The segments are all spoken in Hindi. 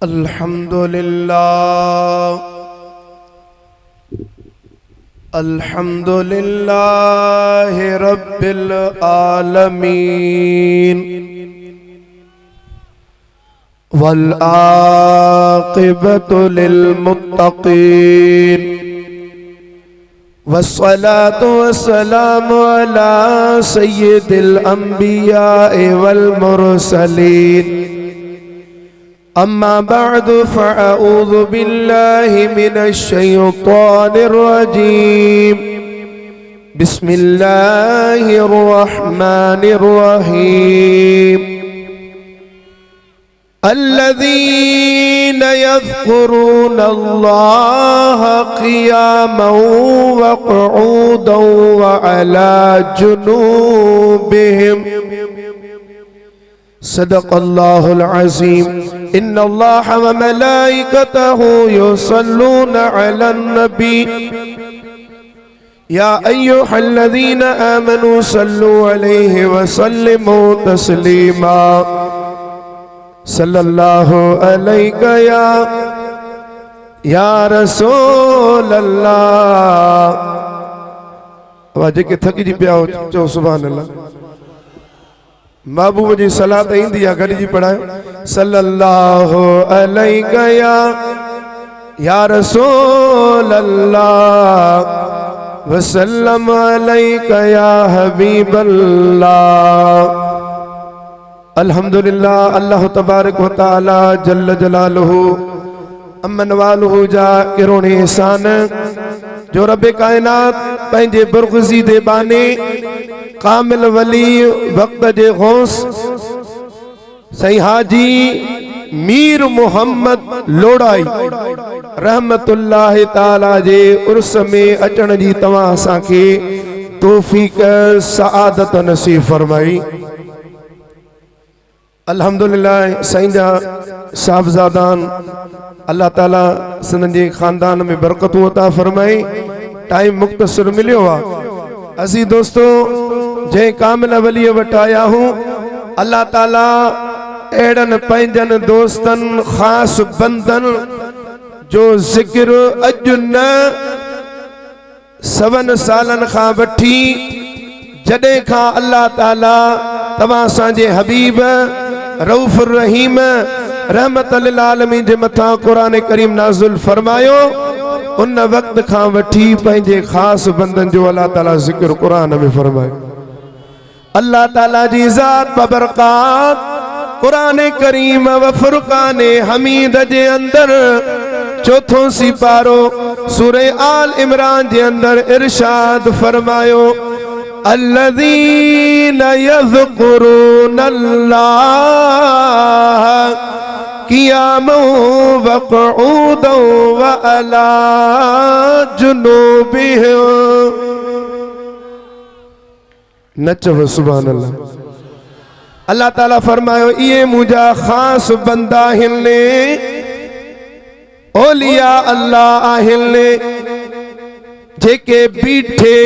अल्हम्दुलिल्लाह रब्बिल आलमीन वल आक़िबतु लिल मुत्तक़ीन वस्सलातु वस्सलामु अला सय्यिदिल अंबिया वल मुरसलीन अम्मा बअदु फ़अऊज़ु बिल्लाहि मिनश शैतानिर रजीम बिस्मिल्लाहिर रहमानिर रहीम अल्लज़ीना यज़्कुरूनल्लाह क़ियामन व क़ुऊदन व अला जुनूबिहिम सदक़ल्लाहुल अज़ीम इन्नल्लाह व मलाइकतहु युसल्लूना अलन नबी या अय्युहल्लज़ीना आमनू सल्लू अलैहि व सल्लिमू तस्लीमा सल्लल्लाहु अलैका या रसूल अल्लाह। आवाज़ के थकी जी पिया चो सुभान अल्लाह। महबूब जी सलात ईंदी आहे गॾिजी पढ़ायो सल्लल्लाहु अलैका या रसूल अल्लाह वसल्लम अलैका या हबीब अल्लाह। अल्हम्दुलिल्लाह अल्लाह तबारक व तआला जल्ल जलालुहु अमन वालुहु जा किरोण एहसान जो रब कायनात पंहिंजे बुरग़ज़ी दे बाने कामिल वली वक्त जे गौस सही हाजी मीर मोहम्मद लोड़ाई रहमतुल्लाह ताला जे उर्स में अचण जी तवां असांखे तौफीक सआदत नसीब फरमाई। अल्हम्दुलिल्लाह साईं जा साहबजादान अल्लाह ताला सिंधन जे खानदान में बरकतूं अता फरमाई। टाइम मुख्तसर मिलियो आहे असी दोस्तों जे कामिल वली वटि आया हूँ अल्लाह ताला अहिड़नि पंहिंजन दोस्तन ख़ास बंदन जो ज़िक्र अॼु न 7 सालन खां वठी जॾहिं खां अल्लाह ताला तव्हां असांजे हबीब रऊफ़ुर रहीम रहमत लिल आलमीन जे मथां क़ुरान करीम नाज़िल फरमायो उन वक्त खां वठी पंहिंजे ख़ास बंदन जो अल्लाह ताला ज़िक्र क़ुरान में फरमायो। अल्लाह ताला जी ज़ात बबरकात क़ुरान करीम व फ़ुरक़ान हमीद जे अंदर चौथों सिपारो सूरह आल इमरान जे अंदर इरशाद फरमायो अल्लज़ीना यज़्कुरूनल्लाह क़ियामन व क़ुऊदन व अला जुनूबिहिम। नचो सुभान अल्लाह। अल्लाह ताला फरमायो ये मुझा खास बंदा आहिनि औलिया अल्लाह आहिनि जेके बीठे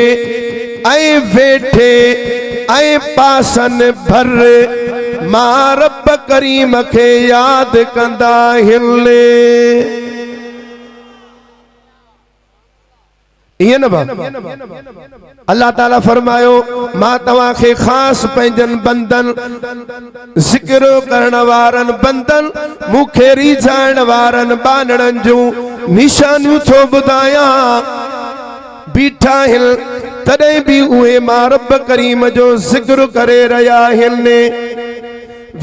ऐं वेठे ऐं पासन भर मां रब करीम के याद कंदा आहिनि। ये न अल्लाह ताला फरमायो मां तव्हां खे ख़ास पंहिंजन बंदन ज़िक्र करण वारन बंदन मूंखे रिझाइण वारन बानड़न जूं निशानियूं थो ॿुधायां। बीठा आहिनि तॾहिं बि उहे मां रब करीम जो ज़िक्र करे रहिया आहिनि।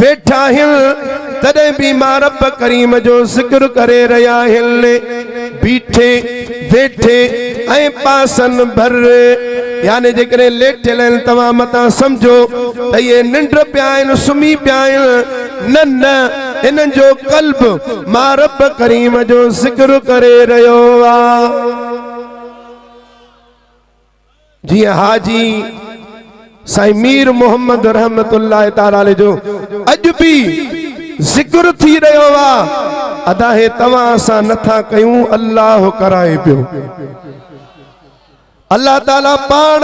वेठा आहिनि तॾहिं बि मां रब करीम जो ज़िक्र करे रहिया आहिनि। बीठे वेठे ऐं पासन भर यानी जेकॾहिं लेटियल आहिनि तव्हां मतां सम्झो त इहे निंड पिया आहिनि सुम्ही पिया आहिनि न न इन्हनि जो क़ल्ब मां रब करीम जो ज़िक्र करे रहियो आहे। जीअं हाजी साईं मीर मोहम्मद रहमतुल्लाह ताला जो अॼु बि ज़िक्र थी रहियो आहे अदा हे तव्हां असां नथा कयूं अल्लाह कराए पियो। अल्लाह ताला पान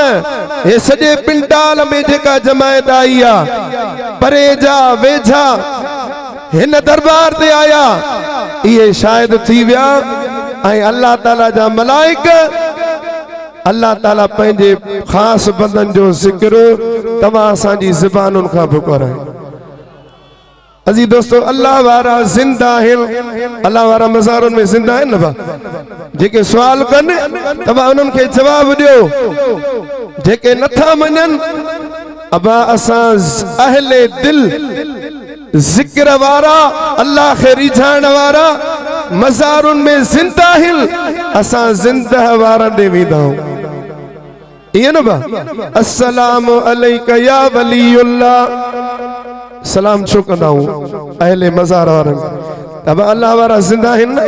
हे सॼे पिंडाल में जेका जमायत आई आहे परे जा वेझा हिन दरबार ते आया ये शायद थी विया ऐं अल्लाह ताला जा मलाइक अल्लाह ताला पंहिंजे खास बंदन जो जिक्र तव्हां असांजी ज़बानुनि खां बि कराए। अजी दोस्तों अल्लाह वारा जिंदा आहिनि, अल्लाह वारा मज़ारुनि में जिंदा आहिनि न बा जेके सुवाल कनि तव्हां उन्हनि खे जवाब ॾियो, जेके नथा मञनि अबा असां अहले दिल जिक्र वारा अल्लाह खे रिझाइण वारा मज़ारुनि में जिंदा आहिनि, असां जिंदा वारा ॾे वेंदा आहियूं। इहे न बा अस्सलामु अलैका या वलीउल्लाह सलाम छो कंदा आहियूं अहले मज़ार वारनि। अब अल्लाह वारा जिंदा आहिनि न।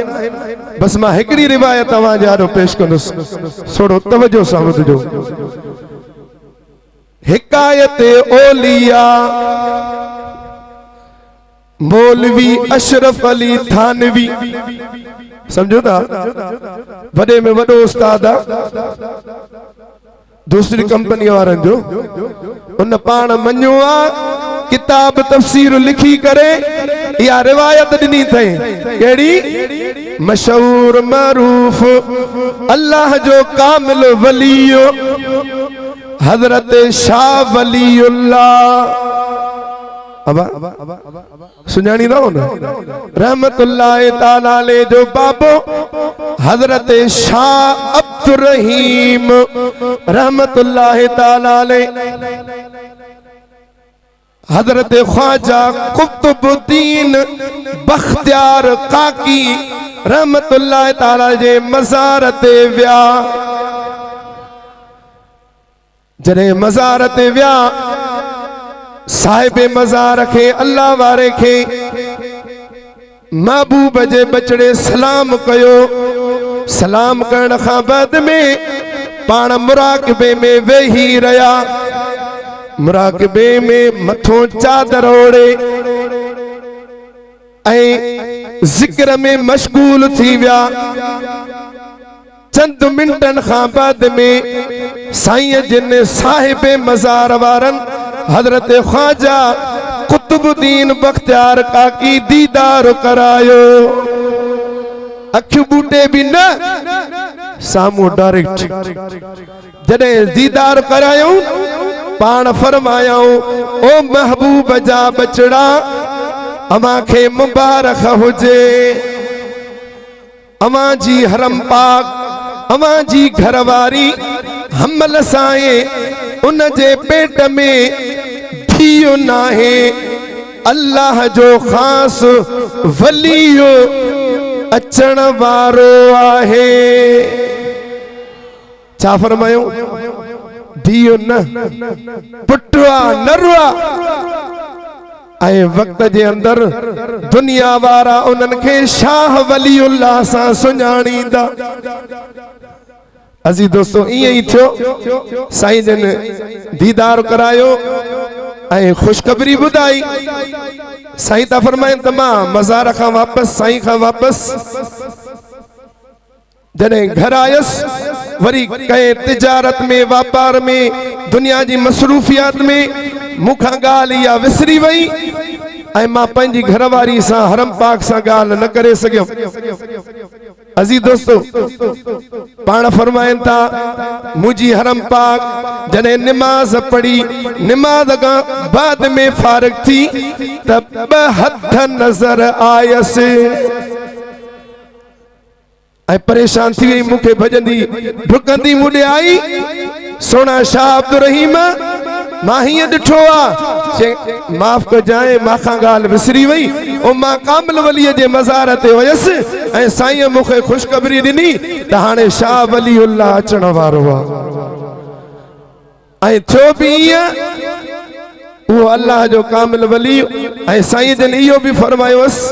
बस मां हिकिड़ी रिवायत तव्हांजे आॾो पेश कंदुसि, थोरो तवजो सां ॿुधिजो। हिकायत ओलिया मौलवी अशरफ अली थानवी, समझो था वॾे में वॾो उस्ताद दूसरी कंपनी वारनि जो, उन पाण मञो आहे किताब तफसीर लिखी करे या रिवायत ॾिनी अथई कहिड़ी मशहूर मरूफ अल्लाह जो कामिल वलियो हजरत शाह वलीउल्लाह। सुञाणी ना हो न रहमतुल्लाह ताला अलैह जो बाबो हजरत शाह अब्दुर रहीम रहमतुल्लाह ताला अलैह, हजरत ख्वाजा कुतुबुद्दीन बख्तियार काकी रहमतुल्लाह ताला जे मज़ार ते विया। जॾहिं मज़ार ते विया साहिब मज़ार खे अल्लाह वारे खे महबूब जे बचड़े सलाम कयो। सलाम करण खां बाद में पाण मुराक़बे में वेही रहिया, मुराक़बे में मथों चादर ओढ़े ऐं ज़िक्र में मशगूल थी विया। चंद मिनटन खां बाद में साईं जिन साहिब मज़ार वारन हजरत ख्वाजा कुतुबुद्दीन बख्तियार काकी दीदार करायो। अखियूं बूटे भी न सामू डायरेक्ट जॾहिं दीदार करायो पाण फरमायाऊं ओ महबूब जा बचड़ा अमां खे मुबारक हुजे, अमां जी हरम पाक अमां जी घरवारी हमल साए उन जे पेट में थियो नाहे, अल्लाह जो खास वलियो अचण वारो आहे। छा फरमायो थियो न पुटवा नरवा ऐं वक्त जे अंदर दुनिया वारा उन्हनि खे शाह वलीउल्लाह सां सुञाणींदा। अजी दोस्तों इएं ई थियो, साईं जन दीदार करायो ऐं खुशखबरी ॿुधाई। साईं था फरमाइनि त मां मज़ार खां वापसि साईं खां वापसि जॾहिं घर आयसि वरी कंहिं तिजारत में वापार में दुनिया जी मसरूफियात में मूंखां ॻाल्हि इहा विसरी वई ऐं मां पंहिंजी घरवारी सां हरम पाक सां ॻाल्हि न करे सघियुमि। अजी दोस्तों पाण फरमाइनि था मुंहिंजी हरम पाक जॾहिं निमाज़ पढ़ी निमाज़ खां बाद में फारिग थी त ॿ हथ नज़र आयसि ऐं परेशान थी वई, मूंखे भॼंदी डुकंदी मूं ॾे आई सोना शाह अब्दुर रहीम मां हीअं ॾिठो आहे माफ़ कजांइ माखां ॻाल्हि विसरी वई ओ मां कामिल वलीअ जे मज़ार ते वयसि ऐं साईं मूंखे खुशखबरी ॾिनी त हाणे शाह वलीउल्लाह अचण वारो आहे। ऐं थियो बि ईअं, उहो अल्लाह जो कामिल वली ऐं साईं जन इहो बि फरमायोसि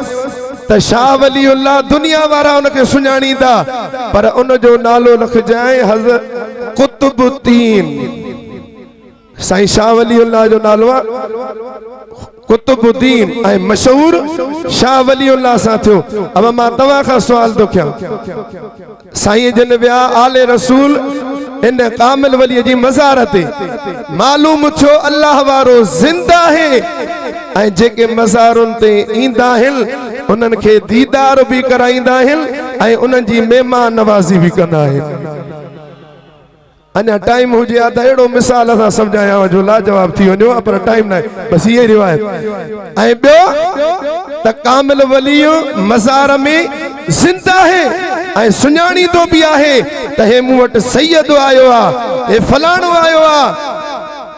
त शाह वलीउल्लाह दुनिया वारा उनखे सुञाणींदा पर उन जो नालो लिखजांइ हज़रत कुतुबुद्दीन। साईं शाह वलीउल्लाह जो नालो आहे कुतुबुद्दीन ऐं मशहूर शाह वलीउल्लाह सां थियो। अब मां तव्हां खां सुवाल थो कयां, साईं जन विया आले रसूल इन कामिल वलीअ जी मज़ार ते, मालूम थियो अल्लाह वारो ज़िंदा आहे ऐं जेके मज़ारुनि ते ईंदा आहिनि उन्हनि खे दीदार भी कराईंदा आहिनि ऐं उन्हनि जी महिमान नवाज़ी भी कंदा आहिनि। अञा टाइम हुजे आ त अहिड़ो मिसाल सां सम्झायां जो लाजवाब थी वञो, पर टाइम न आहे, बस इहे रिवायत। ऐं ॿियो त कामिल वली मज़ार में ज़िंदा है ऐं सुञाणींदो बि आहे त हे मूं वटि सैयद आयो आहे, हे फलाणो आयो आहे।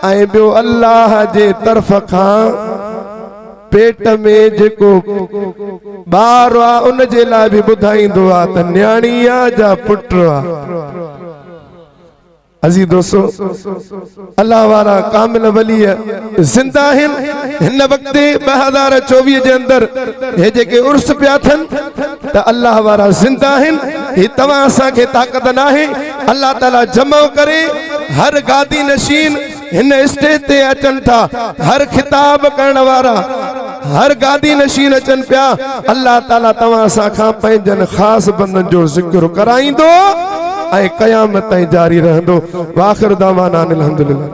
ऐं ॿियो अल्लाह जे तरफ़ खां पेट में जेको ॿार आहे उन जे लाइ बि ॿुधाईंदो आहे त न्याणी आहे जा पुट आहे। अज़ीज़ दोस्तों, अल्लाह वारा कामिल वली जिंदा आहिनि। हिन वक्त 2024 जे अंदर हे जेके उर्स पिया थियनि त अल्लाह वारा जिंदा आहिनि। हे तव्हां असांखे ताक़त न आहे। अल्लाह ताला जमा करे हर गादी नशीन हिन स्टेज ते अचनि था, हर खिताब करण वारा हर गादी नशीन अचनि पिया। अल्लाह ताला तव्हां असांखां पंहिंजनि ख़ासि बंदनि जो ज़िक्र कराईंदो ऐं क़यामत ताईं जारी रहंदो। वाखिर दावाना अनिल हम्दुलिल्लाह।